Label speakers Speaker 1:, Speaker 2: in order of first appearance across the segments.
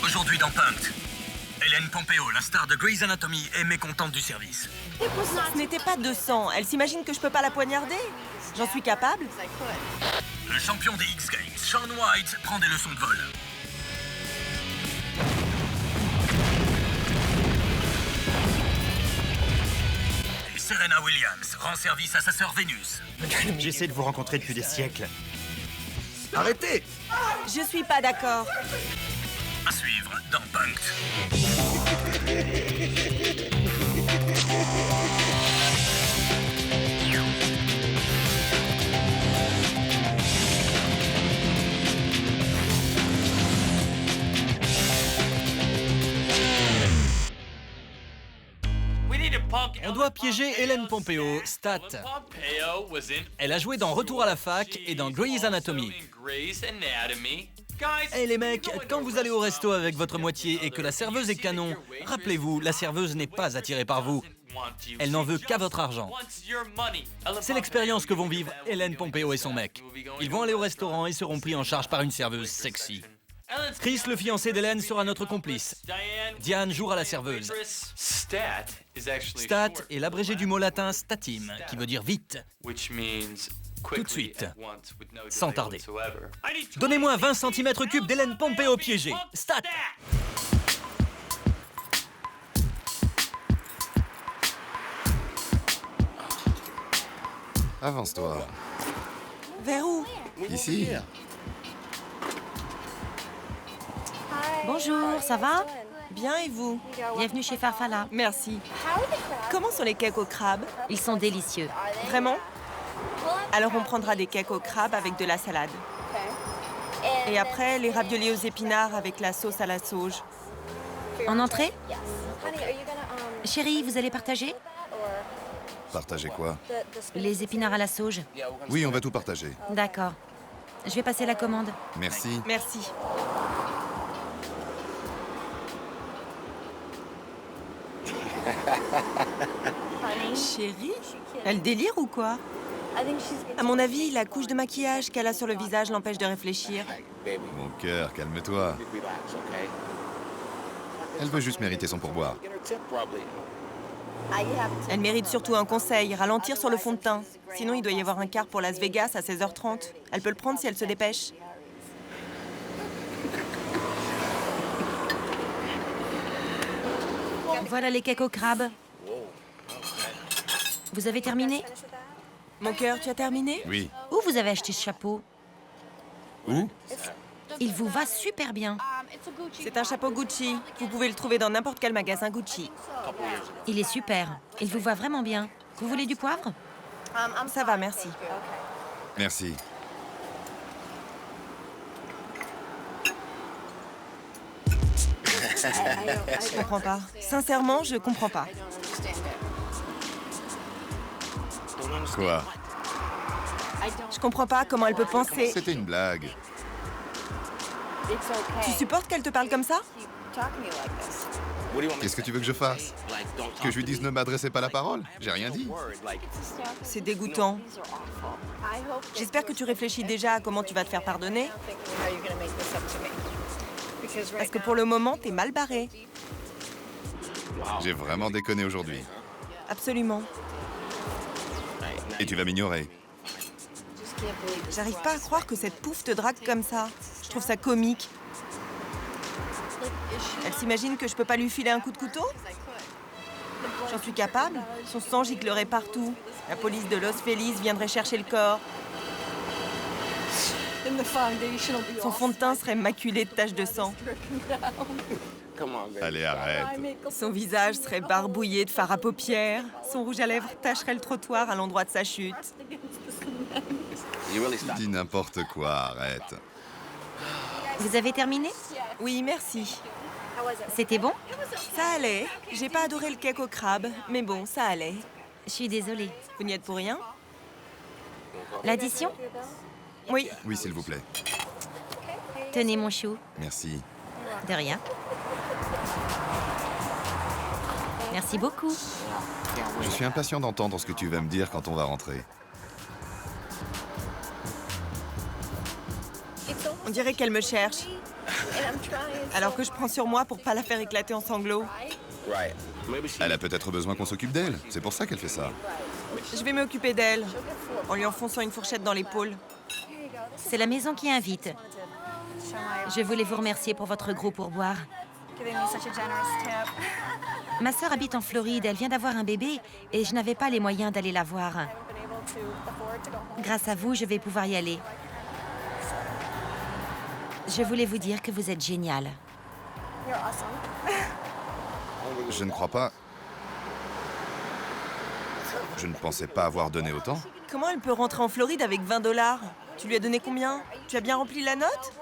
Speaker 1: Aujourd'hui dans Punk'd, Ellen Pompeo, la star de Grey's Anatomy, est mécontente du service.
Speaker 2: Ce n'était pas 200. Elle s'imagine que je peux pas la poignarder? J'en suis capable?
Speaker 1: Le champion des X Games, Shaun White, prend des leçons de vol. Et Serena Williams rend service à sa sœur Vénus.
Speaker 3: J'essaie de vous rencontrer depuis des siècles.
Speaker 4: Arrêtez!
Speaker 2: Je suis pas d'accord.
Speaker 1: À suivre dans Punk'd.
Speaker 5: On doit piéger Ellen Pompeo, stat. Elle a joué dans Retour à la fac et dans Grey's Anatomy. Hey les mecs, quand vous allez au resto avec votre moitié et que la serveuse est canon, rappelez-vous, la serveuse n'est pas attirée par vous. Elle n'en veut qu'à votre argent. C'est l'expérience que vont vivre Ellen Pompeo et son mec. Ils vont aller au restaurant et seront pris en charge par une serveuse sexy. Chris, le fiancé d'Hélène, sera notre complice. Diane jouera la serveuse. Stat est l'abrégé du mot latin statim, qui veut dire vite. Tout de suite, sans tarder. Donnez-moi 20 cm3 d'Hélène Pompeo piégée. Stat!
Speaker 4: Avance-toi.
Speaker 2: Vers où?
Speaker 4: Ici?
Speaker 6: Bonjour, ça va?
Speaker 2: Bien, et vous?
Speaker 6: Bienvenue chez Farfalla.
Speaker 2: Merci. Comment sont les cakes au crabe?
Speaker 6: Ils sont délicieux.
Speaker 2: Vraiment? Alors on prendra des cakes au crabe avec de la salade. Et après, les raviolis aux épinards avec la sauce à la sauge.
Speaker 6: En entrée? Chérie, vous allez partager?
Speaker 4: Partager quoi?
Speaker 6: Les épinards à la sauge.
Speaker 4: Oui, on va tout partager.
Speaker 6: D'accord. Je vais passer la commande.
Speaker 4: Merci.
Speaker 2: Merci. Chérie? Elle délire ou quoi? À mon avis, la couche de maquillage qu'elle a sur le visage l'empêche de réfléchir.
Speaker 4: Mon cœur, calme-toi. Elle veut juste mériter son pourboire.
Speaker 2: Elle mérite surtout un conseil, ralentir sur le fond de teint. Sinon, il doit y avoir un quart pour Las Vegas à 16h30. Elle peut le prendre si elle se dépêche.
Speaker 6: Voilà les cakes au crabe. Vous avez terminé?
Speaker 2: Mon cœur, tu as terminé?
Speaker 4: Oui.
Speaker 6: Où vous avez acheté ce chapeau?
Speaker 4: Où?
Speaker 6: Il vous va super bien.
Speaker 2: C'est un chapeau Gucci. Vous pouvez le trouver dans n'importe quel magasin Gucci.
Speaker 6: Il est super. Il vous va vraiment bien. Vous voulez du poivre?
Speaker 2: Ça va, merci.
Speaker 4: Merci.
Speaker 2: Je comprends pas. Sincèrement, je comprends pas.
Speaker 4: Quoi?
Speaker 2: Je comprends pas comment elle peut penser.
Speaker 4: C'était une blague.
Speaker 2: Tu supportes qu'elle te parle comme ça?
Speaker 4: Qu'est-ce que tu veux que je fasse? Que je lui dise ne m'adressez pas la parole? J'ai rien dit.
Speaker 2: C'est dégoûtant. J'espère que tu réfléchis déjà à comment tu vas te faire pardonner. Parce que pour le moment, t'es mal barré.
Speaker 4: J'ai vraiment déconné aujourd'hui.
Speaker 2: Absolument.
Speaker 4: Et tu vas m'ignorer.
Speaker 2: J'arrive pas à croire que cette pouffe te drague comme ça. Je trouve ça comique. Elle s'imagine que je peux pas lui filer un coup de couteau? J'en suis capable. Son sang giclerait partout. La police de Los Feliz viendrait chercher le corps. Son fond de teint serait maculé de taches de sang.
Speaker 4: Allez, arrête.
Speaker 2: Son visage serait barbouillé de fard à paupières. Son rouge à lèvres tacherait le trottoir à l'endroit de sa chute.
Speaker 4: Dis n'importe quoi, arrête.
Speaker 6: Vous avez terminé?
Speaker 2: Oui, merci.
Speaker 6: C'était bon?
Speaker 2: Ça allait. J'ai pas adoré le cake au crabe, mais bon, ça allait.
Speaker 6: Je suis désolée.
Speaker 2: Vous n'y êtes pour rien?
Speaker 6: L'addition?
Speaker 2: Oui.
Speaker 4: Oui, s'il vous plaît.
Speaker 6: Tenez mon chou.
Speaker 4: Merci.
Speaker 6: De rien. Merci beaucoup.
Speaker 4: Je suis impatient d'entendre ce que tu vas me dire quand on va rentrer.
Speaker 2: On dirait qu'elle me cherche. Alors que je prends sur moi pour pas la faire éclater en sanglots.
Speaker 4: Elle a peut-être besoin qu'on s'occupe d'elle. C'est pour ça qu'elle fait ça.
Speaker 2: Je vais m'occuper d'elle, en lui enfonçant une fourchette dans l'épaule.
Speaker 6: C'est la maison qui invite. Je voulais vous remercier pour votre gros pourboire. Ma sœur habite en Floride, elle vient d'avoir un bébé et je n'avais pas les moyens d'aller la voir. Grâce à vous, je vais pouvoir y aller. Je voulais vous dire que vous êtes génial.
Speaker 4: Je ne crois pas. Je ne pensais pas avoir donné autant.
Speaker 2: Comment elle peut rentrer en Floride avec 20 $? Tu lui as donné combien? Tu as bien rempli la note?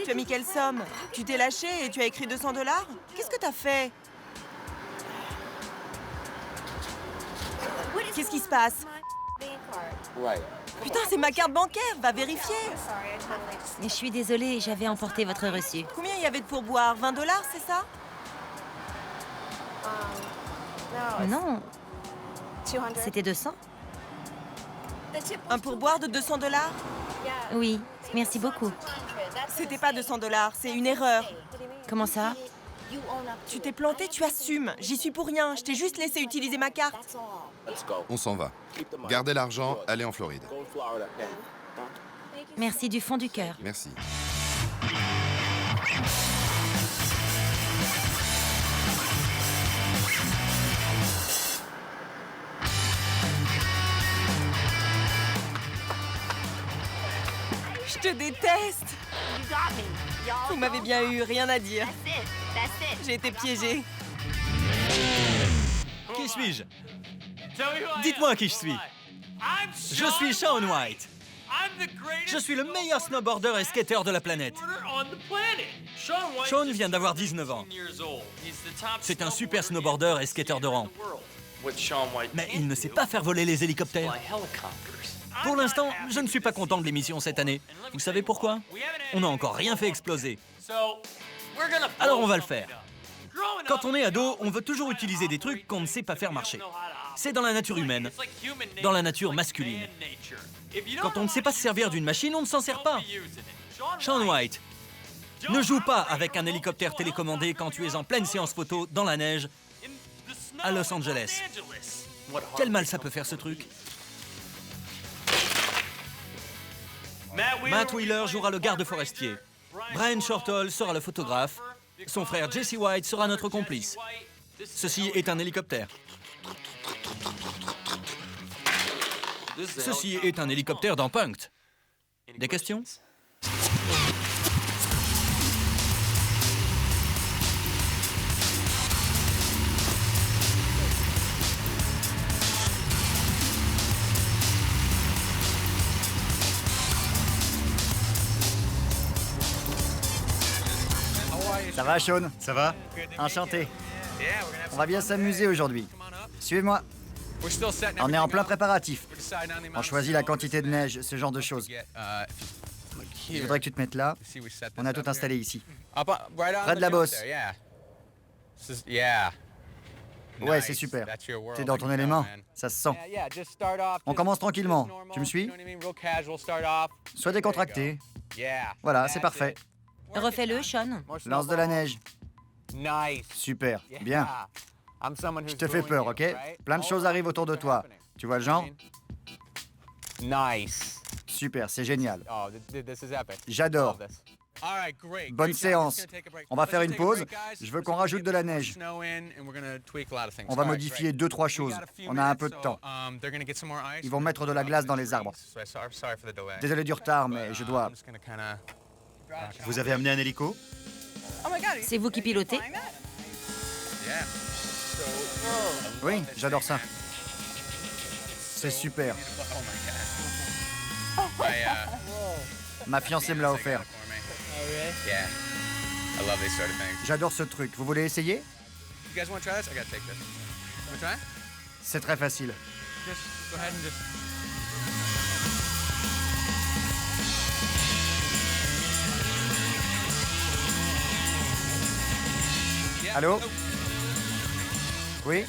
Speaker 2: Tu as mis quelle somme? Tu t'es lâché et tu as écrit 200 $? Qu'est-ce que t'as fait? Qu'est-ce qui se passe? Putain, c'est ma carte bancaire, va vérifier.
Speaker 6: Je suis désolée, j'avais emporté votre reçu.
Speaker 2: Combien il y avait de pourboire? 20 $, c'est ça?
Speaker 6: Non, c'était 200?
Speaker 2: Un pourboire de 200 $?
Speaker 6: Oui, merci beaucoup.
Speaker 2: C'était pas 200 $, c'est une erreur.
Speaker 6: Comment ça?
Speaker 2: Tu t'es planté, tu assumes. J'y suis pour rien, je t'ai juste laissé utiliser ma carte.
Speaker 4: On s'en va. Gardez l'argent, allez en Floride.
Speaker 6: Merci du fond du cœur.
Speaker 4: Merci.
Speaker 2: Je te déteste. Vous m'avez bien eu, rien à dire. J'ai été piégée.
Speaker 5: Qui suis-je? Dites-moi qui je suis. Je suis Shaun White. Je suis le meilleur snowboarder et skater de la planète. Shaun vient d'avoir 19 ans. C'est un super snowboarder et skater de rang. Mais il ne sait pas faire voler les hélicoptères. Pour l'instant, je ne suis pas content de l'émission cette année. Vous savez pourquoi? On n'a encore rien fait exploser. Alors on va le faire. Quand on est ado, on veut toujours utiliser des trucs qu'on ne sait pas faire marcher. C'est dans la nature humaine, dans la nature masculine. Quand on ne sait pas se servir d'une machine, on ne s'en sert pas. Shaun White, ne joue pas avec un hélicoptère télécommandé quand tu es en pleine séance photo dans la neige à Los Angeles. Quel mal ça peut faire ce truc? Matt Wheeler jouera le garde forestier. Brian Shortall sera le photographe. Son frère Jesse White sera notre complice. Ceci est un hélicoptère. Ceci est un hélicoptère dans Punk'd. Des questions?
Speaker 7: Ça va, Shaun?
Speaker 3: Ça va?
Speaker 7: Enchanté. On va bien s'amuser aujourd'hui. Suivez-moi. On est en plein préparatif. On choisit la quantité de neige, ce genre de choses. Je voudrais que tu te mettes là. On a tout installé ici. Près de la bosse. Ouais, c'est super. T'es dans ton élément, ça se sent. On commence tranquillement. Tu me suis? Sois décontracté. Voilà, c'est parfait.
Speaker 6: Refais-le, Shaun.
Speaker 7: Lance de la neige. Super, bien. Je te fais peur, ok? Plein de choses arrivent autour de toi. Tu vois le genre? Super, c'est génial. J'adore. Bonne séance. On va faire une pause. Je veux qu'on rajoute de la neige. On va modifier 2-3 choses. On a un peu de temps. Ils vont mettre de la glace dans les arbres. Désolé du retard, mais je dois...
Speaker 3: Vous avez amené un hélico?
Speaker 6: C'est vous qui pilotez?
Speaker 7: Oui, j'adore ça. C'est super. Ma fiancée me l'a offert. J'adore ce truc. Vous voulez essayer? C'est très facile. Allô? Oui?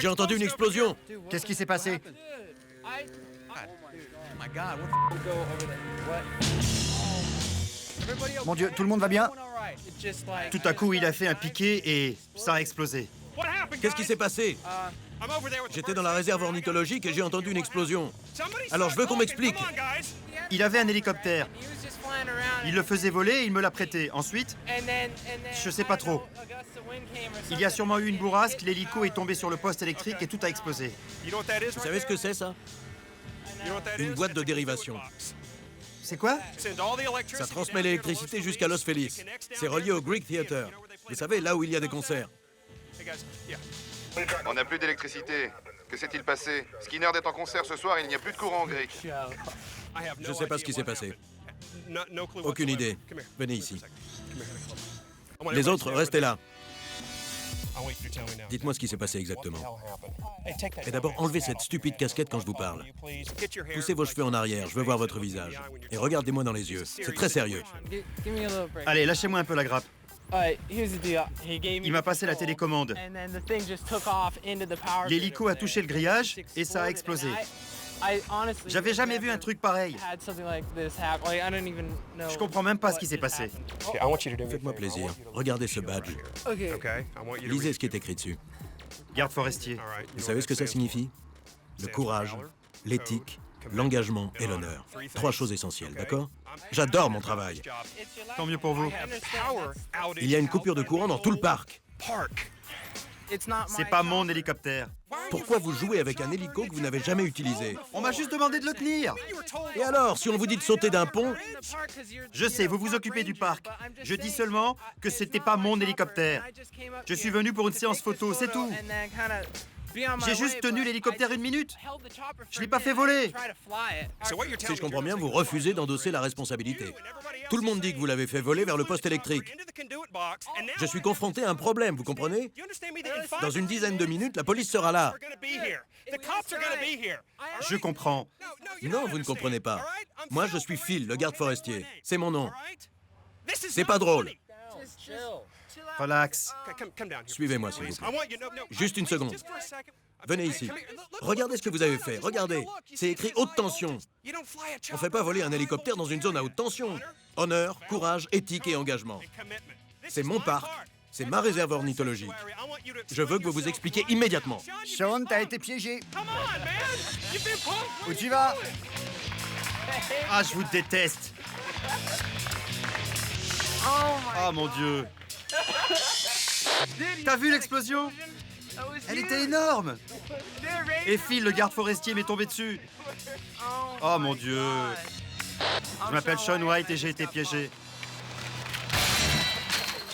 Speaker 8: J'ai entendu une explosion.
Speaker 7: Qu'est-ce qui s'est passé? Mon Dieu, tout le monde va bien?
Speaker 3: Tout à coup, il a fait un piqué et ça a explosé.
Speaker 8: Qu'est-ce qui s'est passé? J'étais dans la réserve ornithologique et j'ai entendu une explosion. Alors je veux qu'on m'explique.
Speaker 3: Il avait un hélicoptère. Il le faisait voler et il me l'a prêté. Ensuite, je sais pas trop. Il y a sûrement eu une bourrasque, l'hélico est tombé sur le poste électrique et tout a explosé.
Speaker 8: Vous savez ce que c'est, ça? Une boîte de dérivation.
Speaker 3: C'est quoi?
Speaker 8: Ça transmet l'électricité jusqu'à Los Feliz. C'est relié au Greek Theater. Vous savez, là où il y a des concerts.
Speaker 4: On n'a plus d'électricité. Que s'est-il passé? Skinner est en concert ce soir, il n'y a plus de courant grec.
Speaker 8: Je sais pas ce qui s'est passé. Aucune idée. Venez ici. Les autres, restez là. Dites-moi ce qui s'est passé exactement. Et d'abord, enlevez cette stupide casquette quand je vous parle. Poussez vos cheveux en arrière, je veux voir votre visage. Et regardez-moi dans les yeux. C'est très sérieux.
Speaker 3: Allez, lâchez-moi un peu la grappe. Il m'a passé la télécommande. L'hélico a touché le grillage et ça a explosé. J'avais jamais vu un truc pareil. Je comprends même pas ce qui s'est passé.
Speaker 8: Faites-moi plaisir. Regardez ce badge. Lisez ce qui est écrit dessus.
Speaker 3: Garde forestier.
Speaker 8: Vous savez ce que ça signifie? Le courage, l'éthique, l'engagement et l'honneur. 3 choses essentielles, d'accord? J'adore mon travail.
Speaker 3: Tant mieux pour vous.
Speaker 8: Il y a une coupure de courant dans tout le parc.
Speaker 3: C'est pas mon hélicoptère.
Speaker 8: Pourquoi vous jouez avec un hélico que vous n'avez jamais utilisé?
Speaker 3: On m'a juste demandé de le tenir.
Speaker 8: Et alors, si on vous dit de sauter d'un pont?
Speaker 3: Je sais, vous vous occupez du parc. Je dis seulement que c'était pas mon hélicoptère. Je suis venu pour une séance photo, c'est tout. J'ai juste tenu l'hélicoptère 1 minute. Je l'ai pas fait voler.
Speaker 8: Si je comprends bien, vous refusez d'endosser la responsabilité. Tout le monde dit que vous l'avez fait voler vers le poste électrique. Je suis confronté à un problème, vous comprenez? Dans une dizaine de minutes, la police sera là.
Speaker 3: Je comprends.
Speaker 8: Non, vous ne comprenez pas. Moi, je suis Phil, le garde forestier. C'est mon nom. C'est pas drôle.
Speaker 3: Relax.
Speaker 8: Suivez-moi, s'il vous plaît. Juste une seconde. Venez ici. Regardez ce que vous avez fait. Regardez. C'est écrit haute tension. On ne fait pas voler un hélicoptère dans une zone à haute tension. Honneur, courage, éthique et engagement. C'est mon parc. C'est ma réserve ornithologique. Je veux que vous vous expliquiez immédiatement.
Speaker 7: Sean, t'as été piégé. Où tu vas?
Speaker 3: Ah, je vous déteste. Oh mon Dieu. T'as vu l'explosion? Elle était énorme. Et Phil, le garde forestier, m'est tombé dessus. Oh mon Dieu. Je m'appelle Sean White et j'ai été piégé.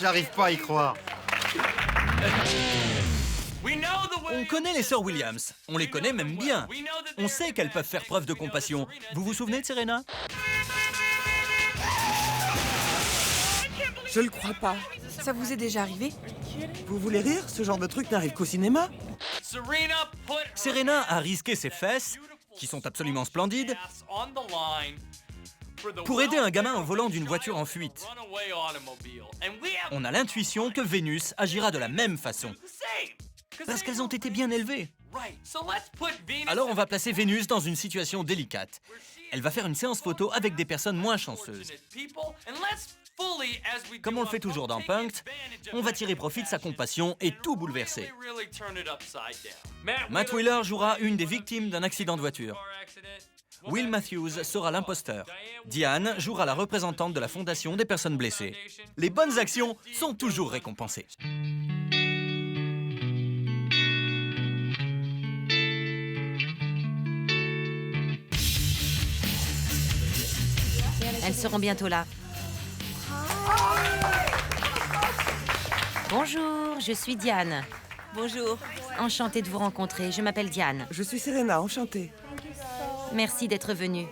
Speaker 3: J'arrive pas à y croire.
Speaker 5: On connaît les sœurs Williams. On les connaît même bien. On sait qu'elles peuvent faire preuve de compassion. Vous vous souvenez de Serena?
Speaker 9: Je le crois pas. Ça vous est déjà arrivé?
Speaker 10: Vous voulez rire? Ce genre de truc n'arrive qu'au cinéma.
Speaker 5: Serena a risqué ses fesses, qui sont absolument splendides, pour aider un gamin au volant d'une voiture en fuite. On a l'intuition que Vénus agira de la même façon, parce qu'elles ont été bien élevées. Alors on va placer Vénus dans une situation délicate. Elle va faire une séance photo avec des personnes moins chanceuses. Comme on le fait toujours dans Punk'd, on va tirer profit de sa compassion et tout bouleverser. Matt Wheeler jouera une des victimes d'un accident de voiture. Will Matthews sera l'imposteur. Diane jouera la représentante de la Fondation des personnes blessées. Les bonnes actions sont toujours récompensées.
Speaker 6: Elles seront bientôt là. Bonjour, je suis Diane.
Speaker 2: Bonjour.
Speaker 6: Enchantée de vous rencontrer, je m'appelle Diane.
Speaker 10: Je suis Serena, enchantée.
Speaker 6: Merci d'être venue.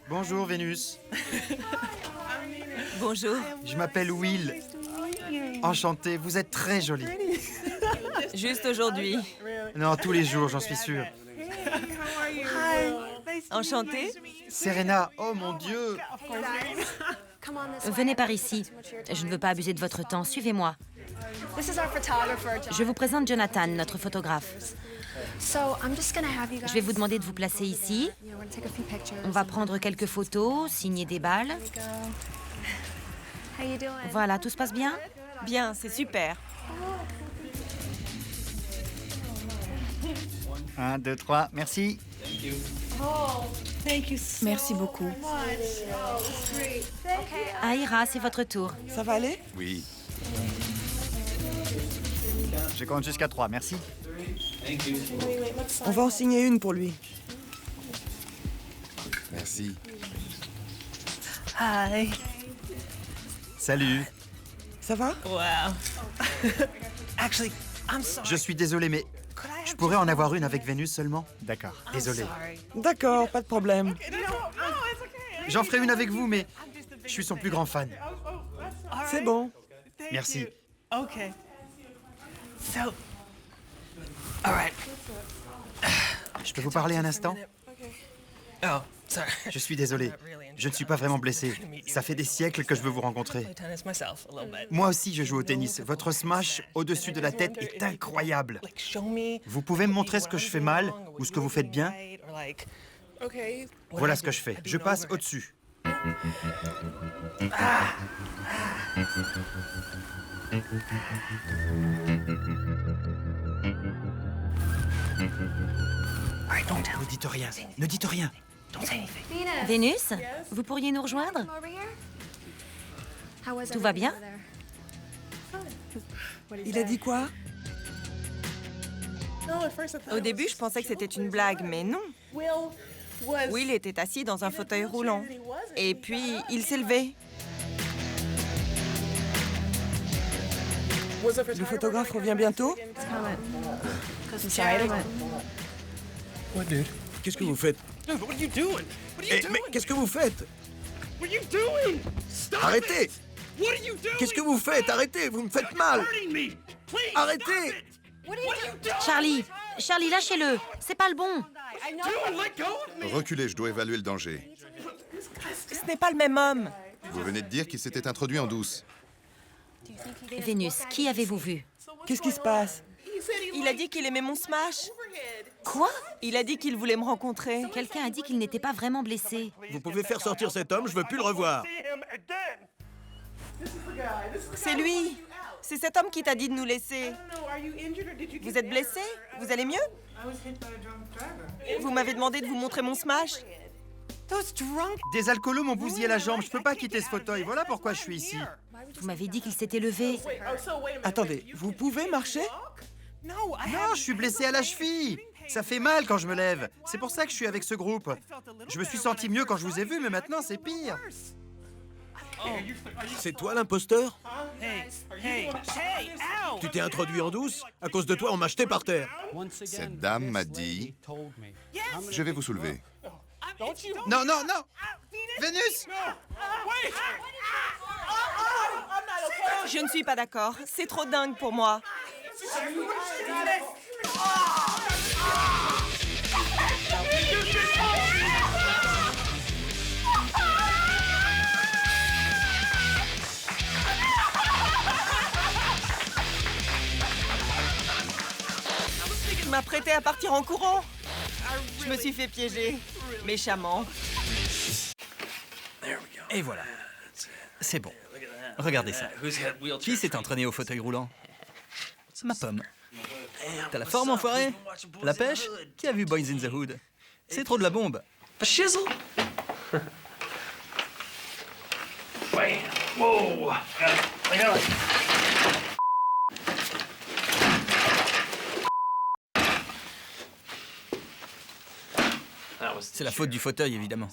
Speaker 3: Bonjour Vénus.
Speaker 2: Bonjour.
Speaker 3: Je m'appelle Will. Enchanté, vous êtes très jolie.
Speaker 2: Juste aujourd'hui.
Speaker 3: Non, tous les jours, j'en suis sûr.
Speaker 2: Enchantée.
Speaker 3: Serena, oh mon Dieu.
Speaker 6: Venez par ici. Je ne veux pas abuser de votre temps. Suivez-moi. Je vous présente Jonathan, notre photographe. Je vais vous demander de vous placer ici. On va prendre quelques photos, signer des balles. Voilà, tout se passe bien?
Speaker 2: Bien, c'est super.
Speaker 7: 1, 2, 3, merci.
Speaker 9: Merci beaucoup.
Speaker 6: Aïra, c'est votre tour.
Speaker 10: Ça va aller?
Speaker 4: Oui.
Speaker 7: Je compte jusqu'à 3, merci.
Speaker 10: On va en signer une pour lui.
Speaker 4: Merci.
Speaker 10: Hi.
Speaker 3: Salut.
Speaker 10: Ça va?
Speaker 3: Je suis désolé, mais je pourrais en avoir une avec Vénus seulement?
Speaker 7: D'accord.
Speaker 3: Désolé.
Speaker 10: D'accord, pas de problème.
Speaker 3: J'en ferai une avec vous, mais je suis son plus grand fan.
Speaker 10: C'est bon.
Speaker 3: Merci. Je peux vous parler un instant? Je suis désolé. Je ne suis pas vraiment blessé. Ça fait des siècles que je veux vous rencontrer. Moi aussi, je joue au tennis. Votre smash au-dessus de la tête est incroyable. Vous pouvez me montrer ce que je fais mal ou ce que vous faites bien? Voilà ce que je fais. Je passe au-dessus. Ne dites rien. Ne dites rien.
Speaker 6: Vénus, vous pourriez nous rejoindre? Tout va bien?
Speaker 10: Il a dit quoi?
Speaker 2: Au début, je pensais que c'était une blague, mais non. Will était assis dans un fauteuil roulant. Et puis, il s'est levé.
Speaker 10: Le photographe revient bientôt?
Speaker 8: Qu'est-ce que vous faites? Eh, mais qu'est-ce que vous faites? Arrêtez! Qu'est-ce que vous faites? Arrêtez, vous me faites mal! Arrêtez!
Speaker 6: Charlie, lâchez-le. C'est pas le bon.
Speaker 4: Reculez, je dois évaluer le danger.
Speaker 2: Ce n'est pas le même homme.
Speaker 4: Vous venez de dire qu'il s'était introduit en douce.
Speaker 6: Vénus, qui avez-vous vu?
Speaker 10: Qu'est-ce qui se passe?
Speaker 2: Il a dit qu'il aimait mon smash.
Speaker 6: Quoi?
Speaker 2: Il a dit qu'il voulait me rencontrer.
Speaker 6: Quelqu'un a dit qu'il n'était pas vraiment blessé.
Speaker 8: Vous pouvez faire sortir cet homme, je veux plus le revoir.
Speaker 2: C'est lui. C'est cet homme qui t'a dit de nous laisser. Vous êtes blessé? Vous allez mieux? Vous m'avez demandé de vous montrer mon smash.
Speaker 3: Des alcoolos m'ont bousillé la jambe. Je peux pas quitter ce fauteuil. Voilà pourquoi je suis ici.
Speaker 6: Vous m'avez dit qu'il s'était levé.
Speaker 10: Attendez, vous pouvez marcher?
Speaker 3: Non, je suis blessé à la cheville. Ça fait mal quand je me lève. C'est pour ça que je suis avec ce groupe. Je me suis senti mieux quand je vous ai vu, mais maintenant c'est pire.
Speaker 8: C'est toi l'imposteur? Tu t'es introduit en douce? À cause de toi, on m'a jeté par terre.
Speaker 4: Cette dame m'a dit... Je vais vous soulever.
Speaker 3: Non, non, non! Vénus!
Speaker 2: Je ne suis pas d'accord. C'est trop dingue pour moi. Je m'apprêtais à partir en courant. Je me suis fait piéger. Méchamment.
Speaker 5: Et voilà. C'est bon. Regardez ça. Qui s'est entraîné au fauteuil roulant? Ma pomme. T'as la forme, enfoiré? La pêche? Qui a vu Boys in the Hood? C'est trop de la bombe. C'est la faute du fauteuil, évidemment.